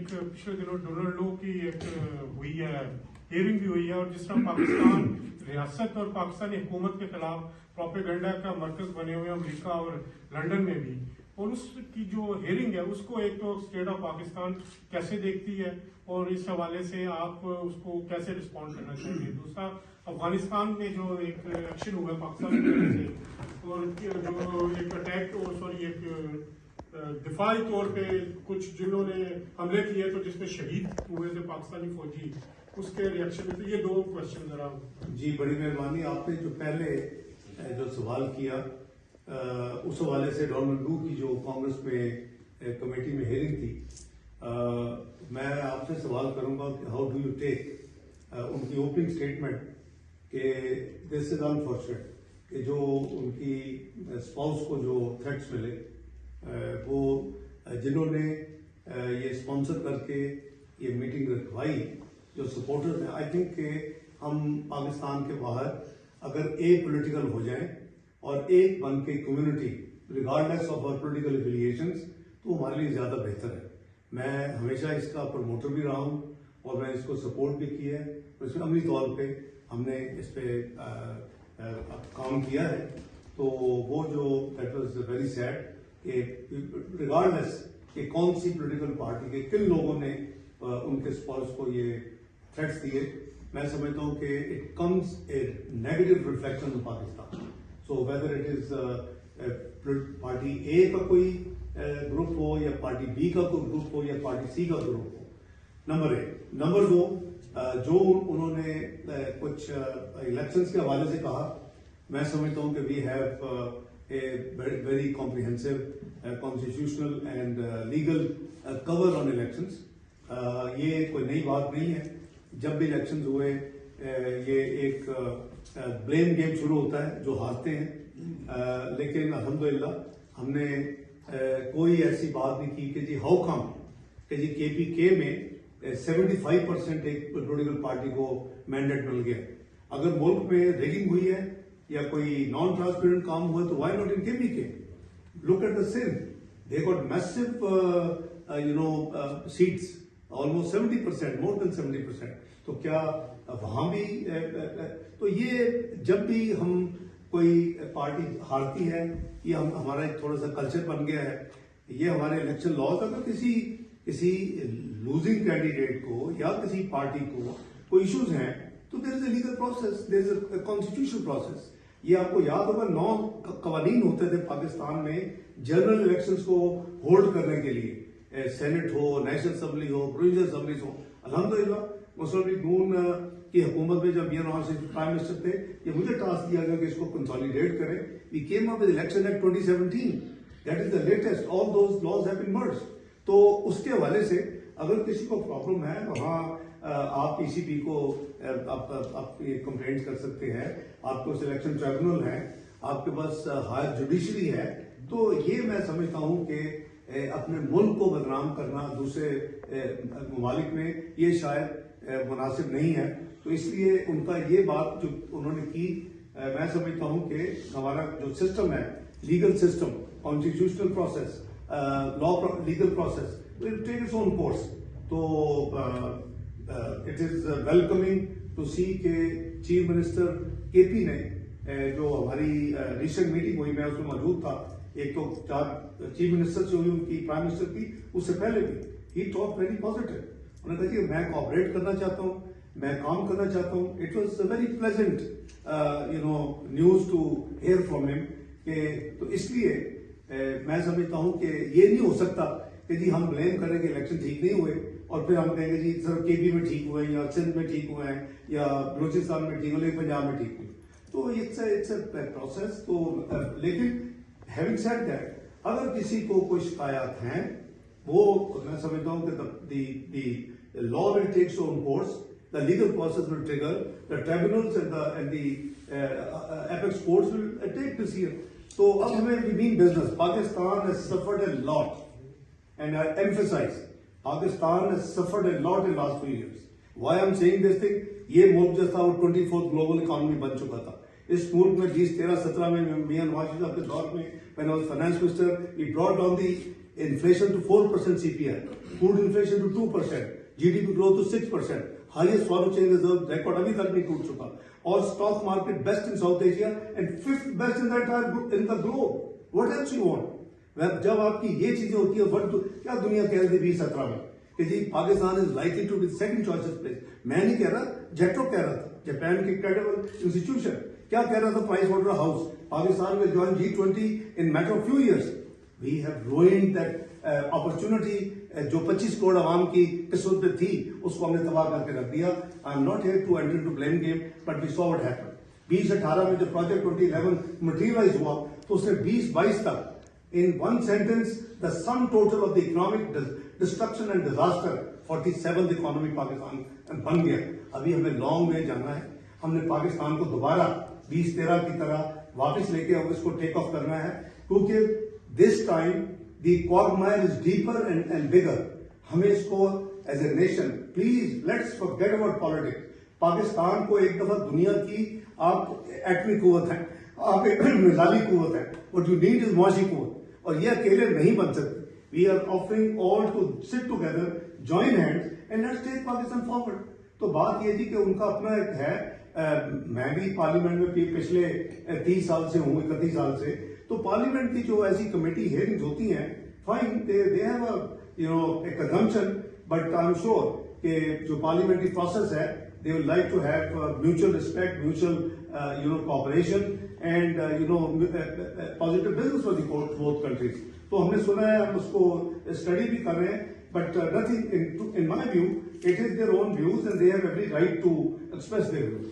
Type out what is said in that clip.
एक पिछले दिनों डोनाल्ड लो की एक हुई है, हियरिंग भी हुई है, और जिस तरह पाकिस्तान रियासत और पाकिस्तानी हुकूमत के खिलाफ प्रोपेगेंडा का मरकज बने हुए अमेरिका और लंदन में भी, और उसकी जो हियरिंग है उसको एक तो स्टेट ऑफ पाकिस्तान कैसे देखती है और इस हवाले से आप उसको कैसे रिस्पॉन्ड करना चाहिए। दूसरा, अफगानिस्तान में जो एक एक्शन हुआ पाकिस्तान की तरफ से, और जो एक अटैक और सॉरी एक दिफाई तौर पे कुछ जिन्होंने हमले किए तो जिसमें शहीद हुए थे पाकिस्तानी फौजी, उसके रिएक्शन में, तो ये दो क्वेश्चन जरा। जी बड़ी मेहरबानी। आपने जो पहले जो सवाल किया उस हवाले से डोनाल्ड लू की जो कांग्रेस में कमेटी में हियरिंग थी, मैं आपसे सवाल करूंगा कि हाउ डू यू टेक उनकी ओपनिंग स्टेटमेंट कि दिस इज अनफॉर्चुनेट कि जो उनकी स्पाउस को जो थ्रेट्स मिले, वो जिन्होंने ये स्पॉन्सर करके ये मीटिंग रखवाई, जो सपोर्टर्स हैं, आई थिंक कि हम पाकिस्तान के बाहर अगर एक पॉलिटिकल हो जाएं और एक बन के community regardless of our political affiliations, तो हमारे लिए ज़्यादा बेहतर है। मैं हमेशा इसका प्रमोटर भी रहा हूँ और मैं इसको सपोर्ट भी किया है, और इसमें अमली तौर पे हमने इस पे काम किया है। तो वो जो दैट वाज वेरी सैड कि रिगार्डलेस कि कौन सी पॉलिटिकल पार्टी के किन लोगों ने उनके स्पाउस को ये थ्रेट्स दिए, मैं समझता हूँ कि it comes a negative reflection on Pakistan. So whether it is party A का कोई ग्रुप हो या पार्टी बी का कोई ग्रुप हो या पार्टी सी का ग्रुप हो, नंबर एक। नंबर दो, जो उन्होंने कुछ इलेक्शंस के हवाले से कहा, मैं समझता हूँ कि we have a very comprehensive constitutional and legal cover on elections. ये कोई नई बात नहीं है। जब भी इलेक्शंस हुए ये एक ब्लेम गेम शुरू होता है, जो हारते हैं, लेकिन अल्हम्दुलिल्लाह हमने कोई ऐसी बात नहीं की कि जी हाउ कम कि जी केपीके में 75% एक पॉलिटिकल पार्टी को मैंडेट मिल गया। अगर मुल्क में रिगिंग हुई है या कोई नॉन ट्रांसपेरेंट काम हुआ तो why not in KPK? Look at the Sindh, they got massive seats, almost 70%, more than 70%। तो क्या वहां भी तो ये जब भी हम कोई पार्टी हारती है, ये हमारा एक थोड़ा सा कल्चर बन गया है। ये हमारे इलेक्शन लॉज, अगर किसी लूजिंग कैंडिडेट को या किसी पार्टी को कोई इश्यूज हैं तो there is a legal process, there is a constitutional process. ये आपको याद होगा 9 कवानीन होते थे पाकिस्तान में जनरल इलेक्शंस को होल्ड करने के लिए, सेनेट हो, नेशनल असेंबली हो, प्रोविंशियल असेंबलीज हो। अल्हम्दुलिल्लाह मुस्लिम लीग नून की हुकूमत में जब मियां नवाज शरीफ प्राइम मिनिस्टर थे, ये मुझे टास्क दिया गया कि इसको कंसोलिडेट करें। We came up with election act 2017, that is the latest, all those laws have been merged. तो उसके हवाले से अगर किसी को प्रॉब्लम है, वहाँ आप पीसीपी को आप ये कंप्लेंट कर सकते हैं, आपको सिलेक्शन ट्रिब्यूनल है, आपके पास हायर जुडिशरी है। तो ये मैं समझता हूँ कि अपने मुल्क को बदनाम करना दूसरे ममालिक में ये शायद मुनासिब नहीं है। तो इसलिए उनका ये बात जो उन्होंने की, मैं समझता हूँ कि हमारा जो सिस्टम है, legal system, constitutional process, law legal process will take its own course. तो it is welcoming to see के चीफ मिनिस्टर केपी ने जो हमारी रिसेंट मीटिंग हुई, मैं उसमें मौजूद था, एक तो 4 चीफ मिनिस्टर से हुई उनकी, प्राइम मिनिस्टर की, उससे पहले भी ही टॉक वेरी पॉजिटिव। उन्होंने कहा कि मैं कोऑपरेट करना चाहता हूँ, मैं काम करना चाहता हूँ। It was a very pleasant news to hear from him. तो इसलिए मैं समझता हूँ कि ये नहीं हो सकता कि जी हम ब्लेम करें कि इलेक्शन ठीक नहीं हुए और फिर हम कहेंगे जी सर केपी में ठीक हुए या सिंध में ठीक हुए हैं या बलूचिस्तान में ठीक हुए, पंजाब में ठीक हुए। तो इट्स अ प्रोसेस। तो लेकिन हैविंग सेड दैट, अगर किसी को कोई शिकायत हैं, वो मैं समझता हूँ कि the law will take its own course, the legal process will trigger, the tribunals and the apex courts will take this year. So अब हमें we mean business. Pakistan has suffered a lot, and I emphasize, Pakistan has suffered a lot in last few years. Why I'm saying this thing? ये मुल्क जो था वो 24th global economy बन चुका था। इस मुल्क में 2013-17 में मियां नवाज शरीफ के दौर में, when I was finance minister, we brought down the inflation to 4% CPI, food inflation to 2%, GDP growth to 6%, highest foreign exchange reserve record अभी तक नहीं टूट चुका, और stock market best in South Asia and 5th best in the entire in the globe. What else you want? जब आपकी ये चीजें होती है, क्या दुनिया कह रही थी 2017 में कि जी Pakistan is likely to be second choice place. मैं नहीं कह रहा, जेट्रो कह रहा था, जापान की क्रेडिबल इंस्टीट्यूशन क्या कह रहा था, Price Waterhouse, Pakistan will join G20 in matter of few years. We have ruined that opportunity. जो 25 करोड़ आवाम की किस्मत में थी उसको हमने तबाह करके रख दिया. I am not here to enter to blame game, but we saw what happened. 2018 में जो प्रोजेक्ट 2011 मटेरियलाइज हुआ तो उसने 2022 तक in one sentence the sum total of the economic destruction and disaster 47th economy Pakistan बन गया. अभी हमें लॉन्ग वे जाना है. हमने पाकिस्तान को दोबारा 2013 की तरह वापस लेके अब इसको टेक ऑफ करना है, क्योंकि this time the quagmire is deeper and bigger. हमें इसको as a nation please let's forget about politics. Pakistan को एक दफा दुनिया की आप एटमी कुव्वत है, आप एक मिसाली कुव्वत है, व्हाट यू नीड इज मुआशी कुव्वत, और ये अकेले नहीं बन सकते. We are offering all to sit together, join hands and let's take Pakistan forward. तो बात ये थी कि उनका अपना एक है. मैं भी पार्लियामेंट में पिछले 30 साल से हूँ, 31 साल से. तो पार्लियामेंट की जो ऐसी कमेटी हियरिंग्स होती हैं, fine, they have a consumption, but I am sure कि जो पार्लियामेंट्री प्रोसेस है, they would like to have mutual respect, mutual cooperation, and positive business for the both countries. तो हमने सुना है, हम उसको स्टडी भी कर रहे हैं, but nothing in my view, it is their own views and they have every right to express their views.